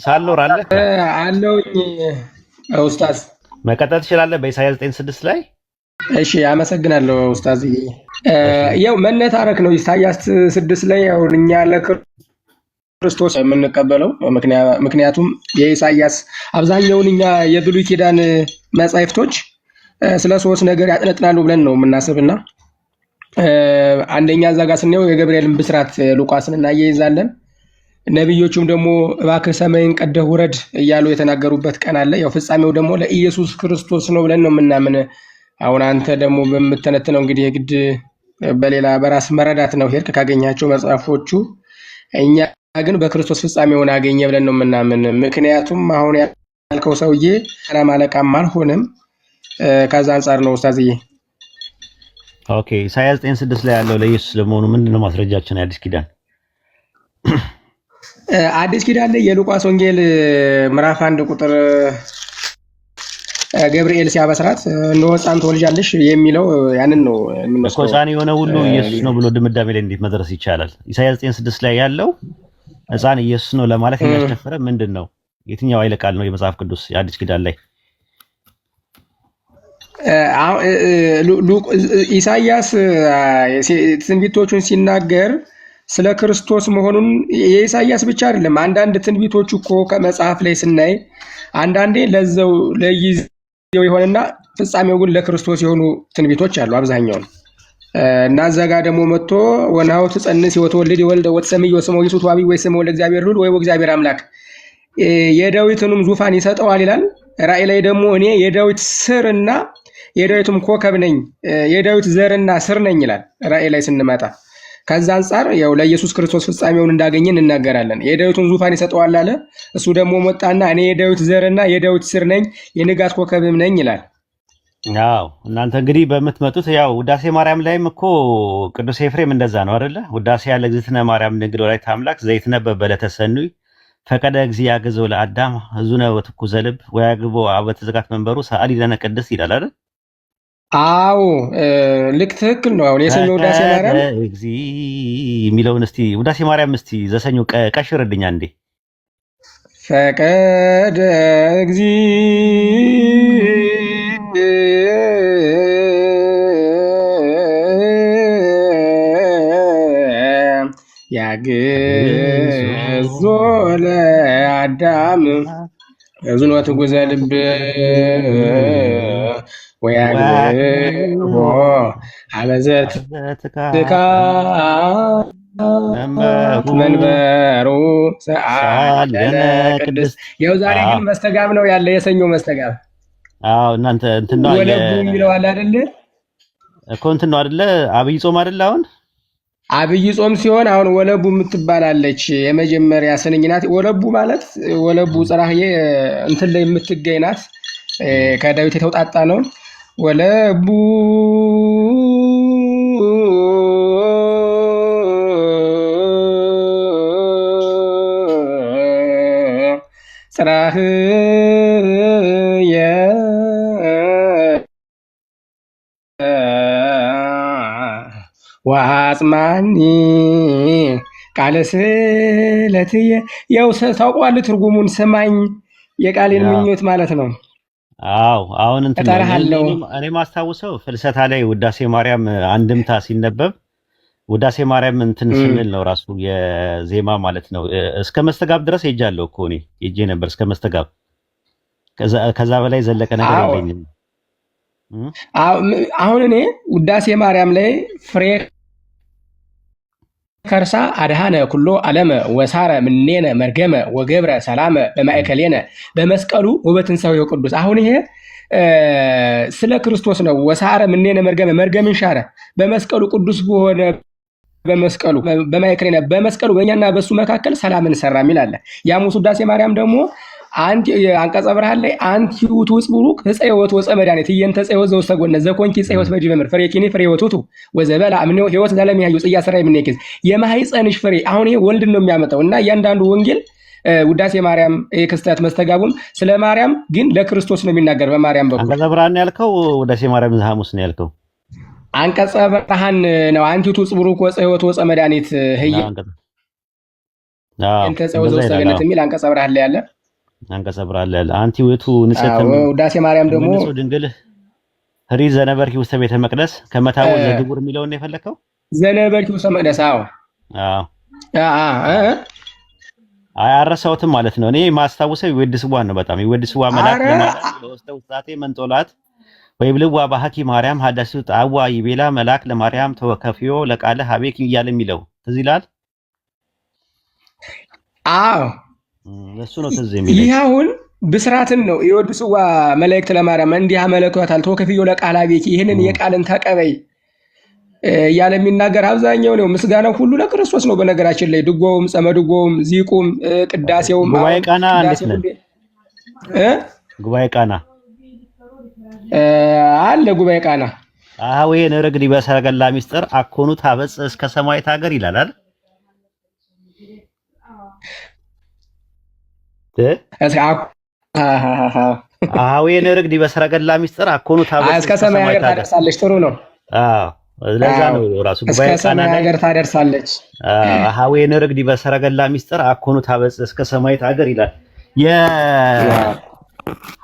ሳልኖር አለ አለውኝ ኡስታዝ መቀጠል ትችላለህ። በኢሳይያስ 9:6 ላይ እሺ፣ አመሰግናለሁ ኡስታዝ። ያው መነታረክ ነው። ኢሳይያስ 6 ላይ ያው እኛ ለክርስቶስ የምንቀበለው ምክንያቱም የኢሳይያስ አብዛኛውን እኛ የብሉይ ኪዳን መጻሕፍቶች ስለ ሶስት ነገር ያጠነጥናሉ ብለን ነው የምናስብና አንደኛ እዛ ጋር ስናየው የገብርኤልን ብስራት ሉቃስን እናያይዛለን። ነብዮቹም ደግሞ እባክህ ሰማይን ቀደህ ውረድ እያሉ የተናገሩበት ቀን አለ። ያው ፍጻሜው ደግሞ ለኢየሱስ ክርስቶስ ነው ብለን ነው የምናምን። አሁን አንተ ደግሞ በምትተነትነው እንግዲህ የግድ በሌላ በራስ መረዳት ነው ሄድክ ካገኛቸው መጽሐፎቹ። እኛ ግን በክርስቶስ ፍጻሜውን አገኘ ብለን ነው የምናምን። ምክንያቱም አሁን ያልከው ሰውዬ ሰላም አለቃም አልሆነም። ከዛ አንጻር ነው ኡስታዝዬ። ኦኬ፣ ኢሳይያስ 9:6 ላይ ያለው ለኢየሱስ ለመሆኑ ምንድነው ማስረጃችን? አዲስ ኪዳን አዲስ ኪዳን ላይ የሉቃስ ወንጌል ምዕራፍ 1 ቁጥር ገብርኤል ሲያበስራት እነሆ ሕፃን ትወልጃለሽ የሚለው ያንን ነው የምንመስለው። ሕፃን የሆነ ሁሉ ኢየሱስ ነው ብሎ ድምዳሜ ላይ እንዴት መድረስ ይቻላል? ኢሳይያስ 9:6 ላይ ያለው ሕፃን ኢየሱስ ነው ለማለት የሚያስደፍረ ምንድነው? የትኛው ኃይለ ቃል ነው የመጽሐፍ ቅዱስ የአዲስ ኪዳን ላይ? ኢሳይያስ ትንቢቶቹን ሲናገር ስለ ክርስቶስ መሆኑን የኢሳይያስ ብቻ አይደለም። አንዳንድ ትንቢቶች እኮ ከመጽሐፍ ላይ ስናይ አንዳንዴ ለጊዜው የሆነና ፍጻሜው ግን ለክርስቶስ የሆኑ ትንቢቶች አሉ አብዛኛውን። እና እዛ ጋር ደግሞ መጥቶ ወናው ትጸንስ ወትወልድ ወልደ ወትሰምዮ ስሙ ኢየሱስ ዋቢ ወይ ስሙ ለእግዚአብሔር ሁሉ ወይ እግዚአብሔር አምላክ የዳዊትንም ዙፋን ይሰጠዋል ይላል። ራእይ ላይ ደግሞ እኔ የዳዊት ስርና የዳዊትም ኮከብ ነኝ የዳዊት ዘርና ስር ነኝ ይላል ራእይ ላይ ስንመጣ። ከዛ አንፃር ያው ለኢየሱስ ክርስቶስ ፍጻሜውን እንዳገኘን እናገራለን። የዳዊቱን ዙፋን ይሰጠዋል አለ። እሱ ደግሞ መጣና እኔ የዳዊት ዘርና የዳዊት ስር ነኝ የንጋት ኮከብም ነኝ ይላል። አዎ፣ እናንተ እንግዲህ በምትመጡት ያው ውዳሴ ማርያም ላይም እኮ ቅዱስ ኤፍሬም እንደዛ ነው አይደለ? ውዳሴ ያለ እግዝእትነ ማርያም ድንግል ወላዲተ አምላክ ዘይትነበብ በዕለተ ሰኑይ ፈቀደ እግዚእ ያግዘው ለአዳም ሕዙነ ወትኩዘ ልብ ወያግቦ በተዘጋት መንበሩ ሰአሊ ለነ ቅድስት ይላል አይደል? አዎ ልክ ትክክል ነው። አሁን የሰኞ ውዳሴ ማርያም እግዚእ የሚለውን እስቲ ውዳሴ ማርያም እስቲ ዘሰኞ ቀሽርልኛ እንዴ። ፈቀደ እግዚእ ያግዞ ለአዳም ሕዙነ ወትኩዘ ልብ ወያግቦ አበዘት መንበሩ ሰአሊ ለነ ቅድስት። ያው ዛሬ ግን መስተጋብ ነው ያለ የሰኞ መስተጋብ። አዎ እናንተ እንትን ነው ወለቡ የሚለው አለ አይደለ እኮ እንትን ነው አይደለ? አብይ ጾም አይደለ? አሁን አብይ ጾም ሲሆን አሁን ወለቡ የምትባላለች የመጀመሪያ ስንኝ ናት። ወለቡ ማለት ወለቡ ጽራህዬ እንትን ላይ የምትገኝ ናት። ከዳዊት የተውጣጣ ነው። ወለቡ ጽራህየ ወአጽማኒ ቃለ ስእለትየ። ያው ታውቀዋለህ ትርጉሙን፣ ስማኝ የቃሌን ምኞት ማለት ነው። አዎ አሁን እንትን እኔ ማስታውሰው ፍልሰታ ላይ ውዳሴ ማርያም አንድምታ ሲነበብ ውዳሴ ማርያም እንትን ስንል ነው ራሱ የዜማ ማለት ነው። እስከ መስተጋብ ድረስ ሄጃለሁ እኮ እኔ ሄጄ ነበር እስከ መስተጋብ። ከዛ በላይ ዘለቀ ነገር የለኝም። አሁን እኔ ውዳሴ ማርያም ላይ ፍሬ ከርሳ አድሃነ ኩሎ ዓለመ ወሳረ ምኔነ መርገመ ወገብረ ሰላመ በማእከሌነ በመስቀሉ ወበትንሣኤው ቅዱስ። አሁን ይሄ ስለ ክርስቶስ ነው። ወሳረ ምኔነ መርገመ መርገምን ሻረ በመስቀሉ ቅዱስ በሆነ በመስቀሉ በማእከሌነ በመስቀሉ በእኛና በሱ መካከል ሰላምን ሰራ የሚል አለ። ያሙስ ውዳሴ ማርያም ደግሞ አንተ አንቀጸ ብርሃን ላይ አንቲ ውእቱ ጽቡሩክ ዕፀ ሕይወት ወፀ መድኃኒት እየንተ ዕፀ ሕይወት ዘውስተ ጎነ ዘኮንኪ ዕፀ ሕይወት በዲበ ምድር ፍሬኪኒ ፍሬ ሕይወት ውእቱ ወዘበላ እምኔው ሕይወት ዘለም ያዩ ጽያ ሰራይ ምን ይክዝ የማህፀንሽ ፍሬ። አሁን ይሄ ወልድን ነው የሚያመጣው እና እያንዳንዱ ወንጌል ውዳሴ ማርያም ክስተት መስተጋቡም ስለ ማርያም ግን ለክርስቶስ ነው የሚናገር በማርያም በኩል። አንቀጸ ብርሃን ያልከው ውዳሴ ማርያም ሐሙስ ነው ያልከው። አንቀጸ ብርሃን ነው አንቲ ውእቱ ጽቡሩክ ወፀ ሕይወት ወፀ መድኃኒት እንተ ጸውዘው ሰገነት የሚል አንቀጸ ብርሃን ላይ ያለ አንቀጸ ብርሃን ላይ ያለ አንቲ ውእቱ ንጽሕት ውዳሴ ማርያም ደግሞ ድንግል ህሪ ዘነበርኪ ውስተ ቤተ መቅደስ ከመታወት ዘግቡር የሚለውን የፈለከው ዘነበርኪ ውስተ መቅደስ። አዎ አያረሳውትም ማለት ነው። እኔ ማስታውሰው ይወድስዋ ነው። በጣም ይወድስዋ መላክ ለማለት ለውስተ ውስጣቴ መንጦላት ወይ ብልዋ ባህኪ ማርያም ሀዳሱ ጣዋ ይቤላ መላክ ለማርያም ተወከፊዮ ለቃለ ሀቤክ እያለ የሚለው ትዝ ይላል። አዎ እሱ ነው ትዝ የሚለው። ይህ አሁን ብስራትን ነው የወድስዋ መላእክት ለማርያም እንዲህ አመለክቷታል። ተወከፊዮ ለቃለ ሀቤክ ይህንን የቃልን ተቀበይ እያለ የሚናገር አብዛኛው ነው። ምስጋናው ሁሉ ለክርስቶስ ነው። በነገራችን ላይ ድጓውም ጸመድጓውም ዚቁም ቅዳሴውም ጉባኤ ቃና እንዴት ነው? ጉባኤ ቃና አለ ጉባኤ ቃና አዎ የነረግዲ በሰረገላ ሚስጥር አኮኑ ታበጽ እስከ ሰማያት ሀገር ይላል አይደል? አዎ የነረግዲ በሰረገላ ሚስጥር አኮኑ ታበጽ እስከ ሰማያት ሀገር ታደርሳለች። ጥሩ ነው። አዎ ለዛ ነው ራሱ ጉባኤ ቃና ሀገር ታደርሳለች። አዎ የነረግዲ በሰረገላ ሚስጥር አኮኑ ታበጽ እስከ ሰማያት ሀገር ይላል።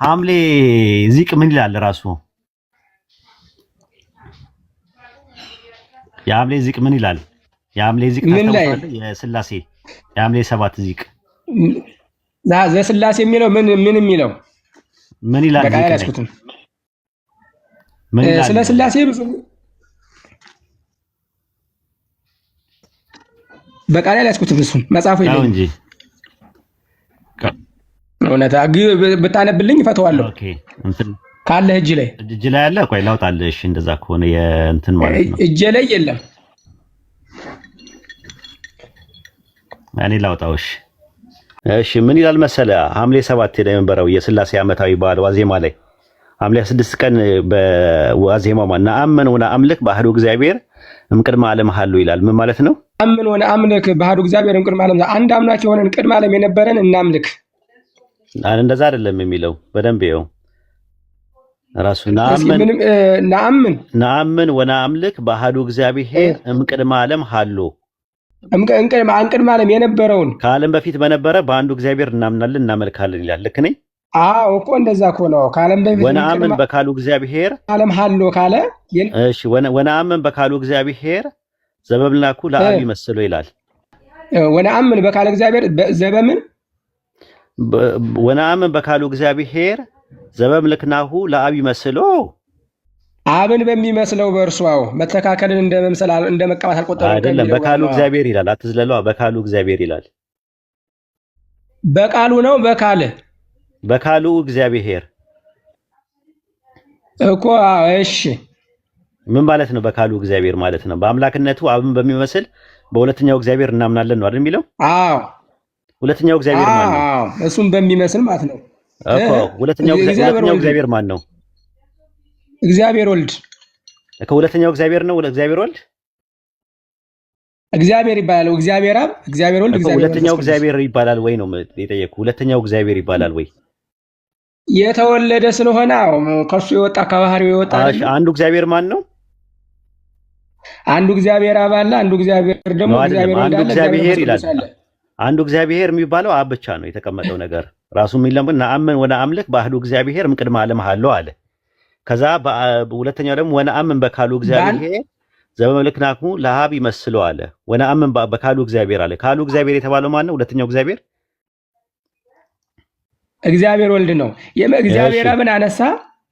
ሐምሌ ዚቅ ምን ይላል ራሱ? የሐምሌ ዚቅ ምን ይላል? የሐምሌ ዚቅ ታስታውሳለህ? የሥላሴ የሐምሌ 7 ዚቅ ዘሥላሴ የሚለው ምን የሚለው ምን ይላል? በቃ ያስኩት ምን ይላል? ስለ ሥላሴ ብዙ በቃ ላይ ያስኩት እሱን መጽሐፉ ይላል እንጂ እውነት ብታነብልኝ እፈተዋለሁ። ኦኬ እንትን ካለ እጅ ላይ ያለ ቆይ ላውጣልህ። እሺ እንደዛ ከሆነ የእንትን ማለት ነው እጅ ላይ የለም። እኔ ላውጣው። እሺ ምን ይላል መሰለ? ሐምሌ 7 የነበረው የሥላሴ ዓመታዊ በዓል ዋዜማ ላይ ሐምሌ 6 ቀን በዋዜማው ነአምን ወነአምልክ በአሐዱ እግዚአብሔር እምቅድመ ዓለም ሀሉ ይላል። ምን ማለት ነው? ነአምን ወነአምልክ በአሐዱ እግዚአብሔር እምቅድመ ዓለም፣ አንድ አምላክ የሆነን ቅድመ ዓለም የነበረን እናምልክ። እንደዛ አይደለም የሚለው በደንብ ይኸው ራሱ ነአምን ወነአምልክ በአሐዱ እግዚአብሔር እምቅድመ ዓለም ሀሎ እምቅድመ ዓለም የነበረውን ከዓለም በፊት በነበረ በአንዱ እግዚአብሔር እናምናለን እናመልካለን ይላል። ልክ ነኝ? አዎ እኮ እንደዛ እኮ ነው። ከዓለም በፊት ወነአምን በካሉ እግዚአብሔር ዓለም ሀሎ ካለ እሺ ወነአምን በካሉ እግዚአብሔር ዘበብልናኩ ለአብ ይመስሎ ይላል። ወነአምን በካለ እግዚአብሔር ዘበምን ወነአምን በካሉ እግዚአብሔር ዘበምልክናሁ ለአብ ይመስሎ አብን በሚመስለው በእርሷው መተካከልን እንደመምሰል እንደመቀባት አልቆጠረም። አይደለም በካሉ እግዚአብሔር ይላል። አትዝለለው። በካሉ እግዚአብሔር ይላል። በቃሉ ነው በካሉ እግዚአብሔር እኮ እሺ ምን ማለት ነው? በካሉ እግዚአብሔር ማለት ነው በአምላክነቱ አብን በሚመስል በሁለተኛው እግዚአብሔር እናምናለን ነው አይደል የሚለው? አዎ ሁለተኛው እግዚአብሔር ማን ነው? አዎ እሱም በሚመስል ማለት ነው እኮ ሁለተኛው እግዚአብሔር ማን ነው? እግዚአብሔር ወልድ ከሁለተኛው እግዚአብሔር ነው። እግዚአብሔር ወልድ እግዚአብሔር ይባላል። እግዚአብሔር አብ፣ እግዚአብሔር ወልድ፣ እግዚአብሔር ሁለተኛው እግዚአብሔር ይባላል ወይ ነው የጠየኩ። ሁለተኛው እግዚአብሔር ይባላል ወይ? የተወለደ ስለሆነ አዎ ከሱ የወጣ ከባህሪው የወጣ አንዱ እግዚአብሔር ማን ነው? አንዱ እግዚአብሔር አብ አለ። አንዱ እግዚአብሔር ደግሞ እግዚአብሔር ወልድ አለ። አንዱ እግዚአብሔር ይላል። አንዱ እግዚአብሔር የሚባለው አብ ብቻ ነው የተቀመጠው ነገር ራሱ የሚለው ነአምን ወነአምልክ በአሐዱ እግዚአብሔር እምቅድመ ዓለም ሀሎ አለ። ከዛ ሁለተኛው ደግሞ ወነአምን በካሉ እግዚአብሔር ዘበምልክናኩ ለአብ ይመስሎ አለ። ወነአምን በካሉ እግዚአብሔር አለ። ካሉ እግዚአብሔር የተባለው ማን ነው? ሁለተኛው እግዚአብሔር እግዚአብሔር ወልድ ነው። እግዚአብሔር አብን አነሳ፣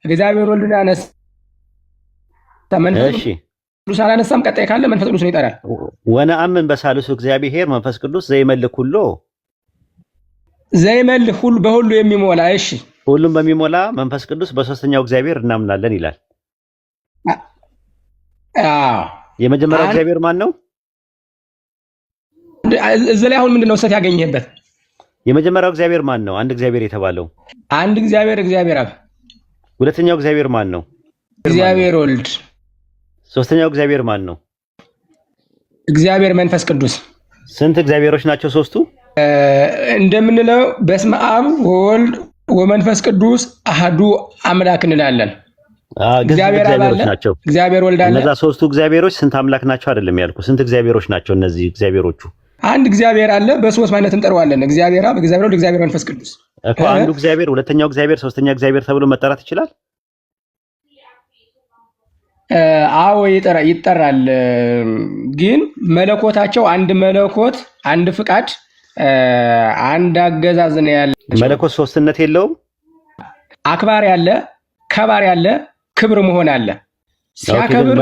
እግዚአብሔር ወልድን አነሳ። መንፈስ ቅዱስ አላነሳም። ቀጣይ ካለ መንፈስ ቅዱስ ነው ይጠራል። ወነአምን በሳልሱ እግዚአብሔር መንፈስ ቅዱስ ዘይመልክ ሁሉ ሁሉ በሁሉ የሚሞላ እሺ ሁሉም በሚሞላ መንፈስ ቅዱስ በሶስተኛው እግዚአብሔር እናምናለን ይላል። የመጀመሪያው እግዚአብሔር ማን ነው? እዚህ ላይ አሁን ምንድነው ሰት ያገኘህበት? የመጀመሪያው እግዚአብሔር ማን ነው? አንድ እግዚአብሔር የተባለው አንድ እግዚአብሔር አብ። ሁለተኛው እግዚአብሔር ማን ነው? እግዚአብሔር ወልድ። ሶስተኛው እግዚአብሔር ማን ነው? እግዚአብሔር መንፈስ ቅዱስ። ስንት እግዚአብሔሮች ናቸው ሶስቱ? እንደምንለው በስመ አብ ወወልድ ወመንፈስ ቅዱስ አሐዱ አምላክ እንላለን። እግዚአብሔር አብ አለ፣ እግዚአብሔር ወልድ አለ። እነዛ ሶስቱ እግዚአብሔሮች ስንት አምላክ ናቸው አይደለም ያልኩ። ስንት እግዚአብሔሮች ናቸው እነዚህ እግዚአብሔሮቹ? አንድ እግዚአብሔር አለ፣ በሶስት ማንነት እንጠራዋለን። እግዚአብሔር አብ፣ እግዚአብሔር ወልድ፣ እግዚአብሔር መንፈስ ቅዱስ እኮ አንዱ እግዚአብሔር፣ ሁለተኛው እግዚአብሔር፣ ሶስተኛ እግዚአብሔር ተብሎ መጠራት ይችላል። አዎ ይጠራል። ግን መለኮታቸው አንድ መለኮት፣ አንድ ፍቃድ፣ አንድ አገዛዝ ነው ያለ። መለኮት ሶስትነት የለውም። አክባሪ አለ፣ ከባሪ አለ፣ ክብር መሆን አለ። ሲያከብር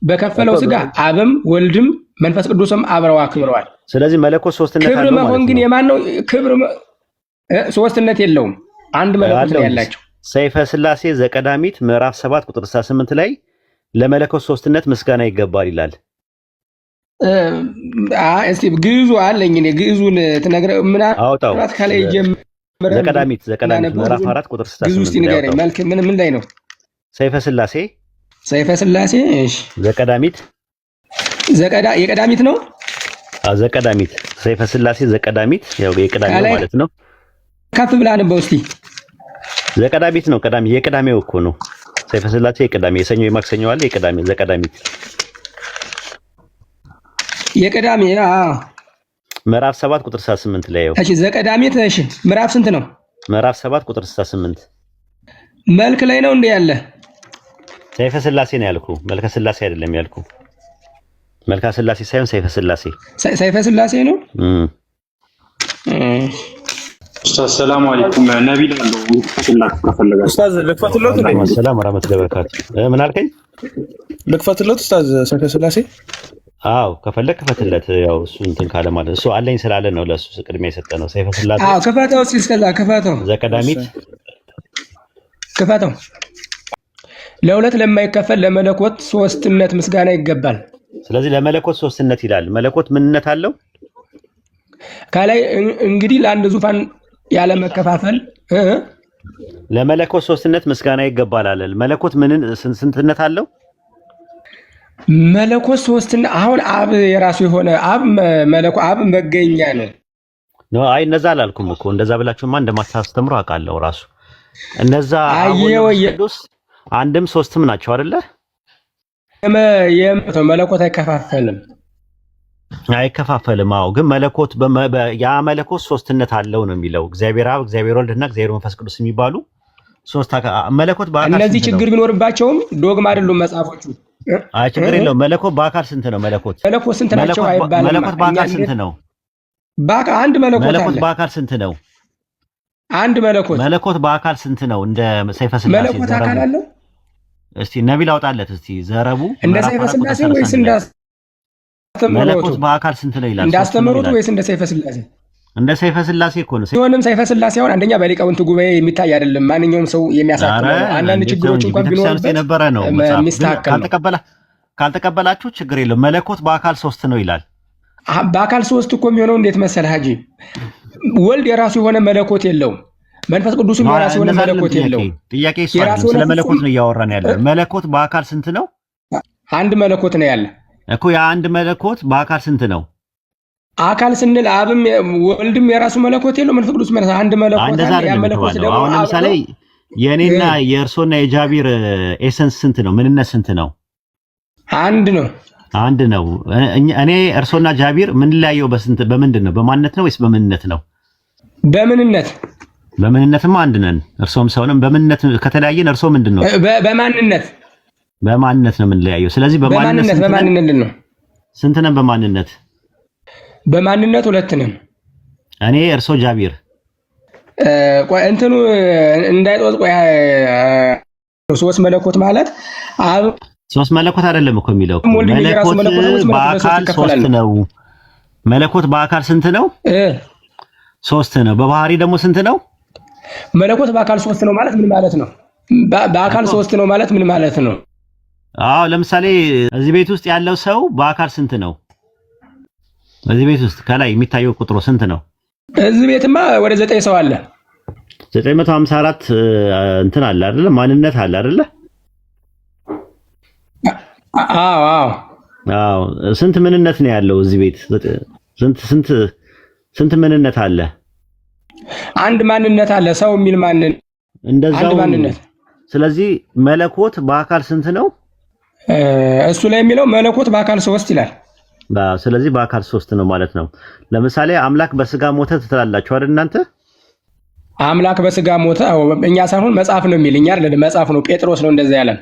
በከፈለው ስጋ አብም ወልድም መንፈስ ቅዱስም አብረው አክብረዋል። ስለዚህ መለኮት ሶስትነት አለው ማለት ነው። ክብር መሆን ግን የማን ነው? ክብር ሶስትነት የለውም። አንድ መለኮት ነው ያላቸው። ሰይፈ ሥላሴ ዘቀዳሚት ምዕራፍ 7 ቁጥር 68 ላይ ለመለኮት ሶስትነት ምስጋና ይገባል ይላል። እስቲ ግዕዙ አለኝ እኔ ግዕዙን ትነግረው ምን አውጣት ከላይ ጀምረ ዘቀዳሚት ምዕራፍ 4 ቁጥር 68 ግዕዙ እስቲ ንገረኝ። መልክ ምን ላይ ነው? ሰይፈ ሥላሴ እሺ ዘቀዳሚት የቀዳሚት ነው። ዘቀዳሚት ሰይፈ ሥላሴ ዘቀዳሚት ያው የቀዳሚው ማለት ነው። ከፍ ብላ አንበው እስቲ። ዘቀዳሚት ነው። ቀዳሚ የቀዳሚው እኮ ነው። ሰይፈ ሥላሴ የቀዳሚ የሰኞ የማክሰኞ አለ። የቀዳሚ ዘቀዳሚት የቀዳሚ ምዕራፍ 7 ቁጥር 68 ላይ እሺ ዘቀዳሚት እሺ ምዕራፍ ስንት ነው? ምዕራፍ 7 ቁጥር 68 መልክ ላይ ነው እንዴ ያለ? ሰይፈ ሥላሴ ነው ያልኩ። መልከ ሥላሴ አይደለም ያልኩ። መልካ ሥላሴ ሳይሆን ሰይፈ ሥላሴ ነው። ኡስታዝ ሰላም አለይኩም ነቢይ ነው ከፈለጋችሁ ኡስታዝ ልክፈትሎት ነው። ሰላም ወራህመቱላሂ ወበረካቱ። ምን አልከኝ? ልክፈትሎት ኡስታዝ ሰይፈ ሥላሴ አዎ ከፈለክ ክፈትለት። ያው እሱ እንትን ካለ ማለት እሱ አለኝ ስላለ ነው ለሱ ቅድሚያ የሰጠ ነው። ሰይፈ ሥላሴ አዎ ከፈተው እስከዛ ከፈተው ዘቀዳሚት ከፈተው ለሁለት ለማይከፈል ለመለኮት ሶስትነት ምስጋና ይገባል። ስለዚህ ለመለኮት ሶስትነት ይላል። መለኮት ምንነት አለው? ከላይ እንግዲህ ለአንድ ዙፋን ያለ መከፋፈል ለመለኮት ሶስትነት ምስጋና ይገባል አለ። መለኮት ምንን ስንትነት አለው? መለኮት ሶስትነት አሁን አብ የራሱ የሆነ አብ መገኛ ነው። አይ እነዛ አላልኩም እኮ እንደዛ ብላችሁማ እንደማታስተምሩ አውቃለሁ። ራሱ እነዛ ቅዱስ አንድም ሶስትም ናቸው አይደለ? መለኮት አይከፋፈልም። አዎ ግን መለኮት ያ መለኮት ሶስትነት አለው ነው የሚለው። እግዚአብሔር አብ፣ እግዚአብሔር ወልድ እና እግዚአብሔር መንፈስ ቅዱስ የሚባሉ ሶስት መለኮት በአካል እነዚህ ችግር ቢኖርባቸውም ዶግማ አይደሉም መጽሐፎቹ። አይ ችግር የለውም። መለኮት በአካል ስንት ነው? መለኮት ስንት ናቸው አይባልም። መለኮት በአካል ስንት ነው? አንድ መለኮት በአካል ስንት ነው? አንድ መለኮት በአካል ስንት ነው? እንደ ሰይፈ ሥላሴ መለኮት አካል አለው። እስቲ ነቢይ ላውጣለት እስቲ ዘረቡ እንደ ሰይፈ ሥላሴ ወይስ መለኮት በአካል ስንት ነው ይላል? እንዳስተምሩት ወይስ እንደ ሰይፈ ሥላሴ? እንደ ሰይፈ ሥላሴ እኮ ነው። ሲሆንም ሰይፈ ሥላሴ አሁን አንደኛ በሊቃውንት ጉባኤ የሚታይ አይደለም። ማንኛውም ሰው የሚያሳትፈው አንዳንድ ችግሮች እንኳን ቢኖርበት የነበረ ነው። ካልተቀበላችሁ ችግር የለውም። መለኮት በአካል ሶስት ነው ይላል። በአካል ሶስት እኮ የሚሆነው እንዴት መሰለህ ሀጂ፣ ወልድ የራሱ የሆነ መለኮት የለውም። መንፈስ ቅዱስም የራሱ የሆነ መለኮት የለውም። ጥያቄ ስለ መለኮት ነው እያወራን ያለ። መለኮት በአካል ስንት ነው? አንድ መለኮት ነው ያለ እኮ። የአንድ መለኮት በአካል ስንት ነው? አካል ስንል አብም ወልድም የራሱ መለኮት የለው። መንፈስ ቅዱስ ማለት አንድ መለኮት አለ። ያ መለኮት ደግሞ አሁን ለምሳሌ የኔና የእርሶና የጃቢር ኤሰንስ ስንት ነው? ምንነት ስንት ነው? አንድ ነው። እኔ እርሶና ጃቢር ምን ላየው በምንድን ነው? በማንነት ነው ወይስ በምንነት ነው? በምንነትማ አንድ ነን። እርሶም ሰው ነን። በምንነት ከተለያየን እርሶ ምንድን ነው? በማንነት ነው የምንለያየው። ስለዚህ በማንነት ነው። ስንት ነን? በማንነት ሁለት ነን። እኔ እርሶ ጃቢር ቆይ እንትኑ እንዳይጦዝ ቆይ ሶስት መለኮት ማለት ሶስት መለኮት አይደለም እኮ የሚለው መለኮት በአካል ሶስት ነው። መለኮት በአካል ስንት ነው? ሶስት ነው። በባህሪ ደግሞ ስንት ነው? መለኮት በአካል ሶስት ነው ማለት ምን ማለት ነው? በአካል ሶስት ነው ማለት ምን ማለት ነው? አዎ ለምሳሌ እዚህ ቤት ውስጥ ያለው ሰው በአካል ስንት ነው? እዚህ ቤት ውስጥ ከላይ የሚታየው ቁጥሩ ስንት ነው? እዚህ ቤትማ ወደ 9 ሰው አለ። 954 እንትን አለ አይደለ? ማንነት አለ አይደለ? አዎ ስንት ምንነት ነው ያለው እዚህ ቤት? ስንት ምንነት አለ? አንድ ማንነት አለ። ሰው የሚል ማንነት እንደዛው ማንነት። ስለዚህ መለኮት በአካል ስንት ነው? እሱ ላይ የሚለው መለኮት በአካል ሶስት ይላል። ስለዚህ በአካል ሶስት ነው ማለት ነው። ለምሳሌ አምላክ በስጋ ሞተ ትላላችሁ አይደል እናንተ? አምላክ በስጋ ሞተ እኛ ሳይሆን መጽሐፍ ነው የሚል እኛ አይደለም መጽሐፍ ነው። ጴጥሮስ ነው እንደዛ ያለን።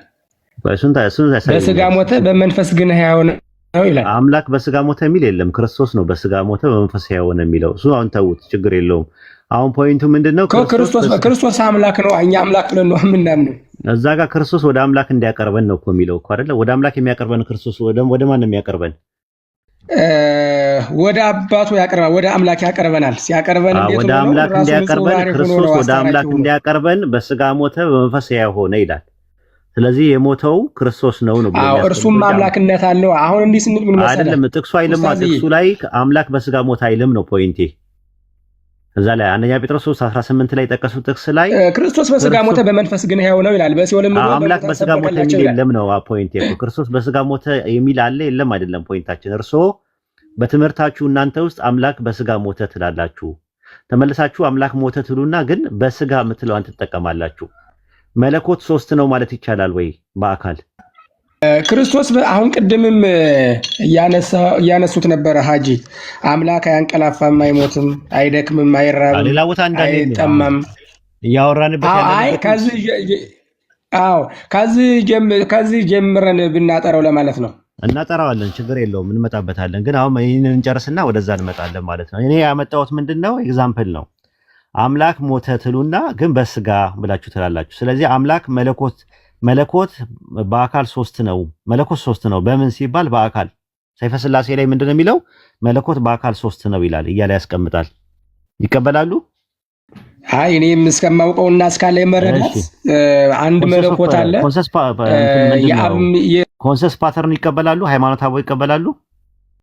በስጋ ሞተ በመንፈስ ግን ሕያው ነው ይላል። አምላክ በስጋ ሞተ የሚል የለም። ክርስቶስ ነው በስጋ ሞተ በመንፈስ ሕያው ነው የሚለው። እሱ አሁን ተውት፣ ችግር የለውም። አሁን ፖይንቱ ምንድነው? ክርስቶስ አምላክ ነው፣ እኛ አምላክ ብለን ነው የምናምነው። እዛ ጋር ክርስቶስ ወደ አምላክ እንዲያቀርበን ነው እኮ የሚለው እኮ አይደለ? ወደ አምላክ የሚያቀርበን ክርስቶስ ወደ ማን ነው የሚያቀርበን? ወደ አባቱ ያቀርበናል፣ ወደ አምላክ ያቀርበናል። ሲያቀርበን እንዴት ነው? ወደ አምላክ እንዲያቀርበን ክርስቶስ ወደ አምላክ እንዲያቀርበን በስጋ ሞተ በመንፈስ ሕያው ሆነ ይላል። ስለዚህ የሞተው ክርስቶስ ነው ነው። እርሱም አምላክነት አለው። አሁን እንዲህ ስንል ምን መሰለህ? አይደለም ጥቅሱ አይልም። ጥቅሱ ላይ አምላክ በስጋ ሞተ አይልም ነው ፖይንቴ። እዛ ላይ አንደኛ ጴጥሮስ 3:18 ላይ ጠቀሱት ጥቅስ ላይ ክርስቶስ በስጋ ሞተ በመንፈስ ግን ሕያው ነው ይላል። በሲኦል ምን አምላክ በስጋ ሞተ የሚል የለም ነው ፖይንቴ። ክርስቶስ በስጋ ሞተ የሚል አለ የለም አይደለም ፖይንታችን። እርሶ በትምህርታችሁ እናንተ ውስጥ አምላክ በስጋ ሞተ ትላላችሁ። ተመልሳችሁ አምላክ ሞተ ትሉና ግን በስጋ የምትለዋን ትጠቀማላችሁ። መለኮት ሶስት ነው ማለት ይቻላል ወይ በአካል? ክርስቶስ አሁን ቅድምም እያነሱት ነበረ ሀጂ። አምላክ አያንቀላፋም፣ አይሞትም፣ አይደክምም፣ አይራብም፣ ሌላ ቦታ አይጠማም እያወራንበት ከዚህ ጀምረን ብናጠረው ለማለት ነው። እናጠራዋለን፣ ችግር የለውም፣ እንመጣበታለን። ግን አሁን ይህንን እንጨርስና ወደዛ እንመጣለን ማለት ነው። እኔ ያመጣሁት ምንድነው ኤግዛምፕል ነው። አምላክ ሞተ ትሉና ግን በስጋ ብላችሁ ትላላችሁ። ስለዚህ አምላክ መለኮት በአካል ሶስት ነው። መለኮት ሶስት ነው በምን ሲባል በአካል ሰይፈ ሥላሴ ላይ ምንድነው የሚለው? መለኮት በአካል ሶስት ነው ይላል እያለ ያስቀምጣል። ይቀበላሉ? አይ እኔም እስከማውቀውና እስካለ መረዳት አንድ መለኮት አለ። ኮንሰስ ፓተርን ይቀበላሉ? ሃይማኖት አበው ይቀበላሉ?